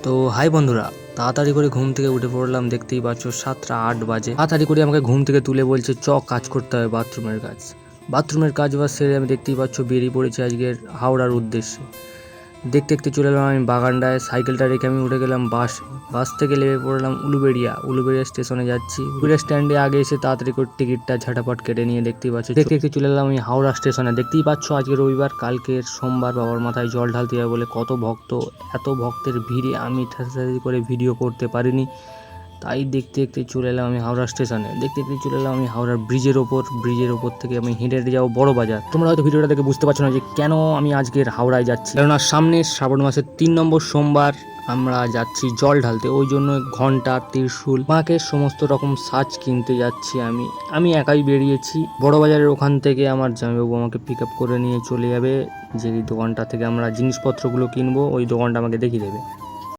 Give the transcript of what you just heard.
তো হাই বন্ধুরা, তাড়াতাড়ি করে ঘুম থেকে উঠে পড়লাম। দেখতেই পাচ্ছ 7টা 8 বাজে। তাড়াতাড়ি করে আমাকে ঘুম থেকে তুলে বলছে কাজ করতে হবে, বাথরুমের কাজ বাজ সেরে আমি দেখতেই পাচ্ছ বেরিয়ে পড়েছি আজকের হাওড়ার উদ্দেশ্যে। দেখতে দেখতে চলে এলাম আমি বাগানটায়, সাইকেলটা রেখে আমি উঠে গেলাম বাস থেকে নেমে পড়লাম উলুবেড়িয়া স্টেশনে যাচ্ছি। উলুবেড়িয়া স্ট্যান্ডে আগে এসে তাড়াতাড়ি করে টিকিটটা ঝাটাপট কেটে নিয়ে দেখতেই পাচ্ছ দেখতে দেখতে চলে এলাম আমি হাওড়া স্টেশনে। দেখতেই পাচ্ছ আজকে রবিবার, কালকের সোমবার বাবার মাথায় জল ঢালতে হবে বলে কত ভক্ত, এত ভক্তের ভিড়ে আমি ঠাসাঠাসি করে ভিডিও করতে পারিনি। তাই দেখতে দেখতে চলে এলাম আমি হাওড়া স্টেশনে। দেখতে দেখতে চলে এলাম আমি হাওড়ার ব্রিজের ওপর থেকে আমি হেঁটে হেঁটে যাবো বড় বাজার। তোমরা হয়তো ভিডিওটা দেখে বুঝতে পারছো না যে কেন আমি আজকের হাওড়ায় যাচ্ছি, কেননা সামনে শ্রাবণ মাসের 3 নম্বর সোমবার আমরা যাচ্ছি জল ঢালতে। ওই জন্য ঘন্টা, ত্রিশূল, মাকে সমস্ত রকম সাজ কিনতে যাচ্ছি। আমি একাই বেরিয়েছি। বড় বাজারের ওখান থেকে আমার জামাইবাবু আমাকে পিক আপ করে নিয়ে চলে যাবে যে দোকানটা থেকে আমরা জিনিসপত্রগুলো কিনবো, ওই দোকানটা আমাকে দেখিয়ে দেবে।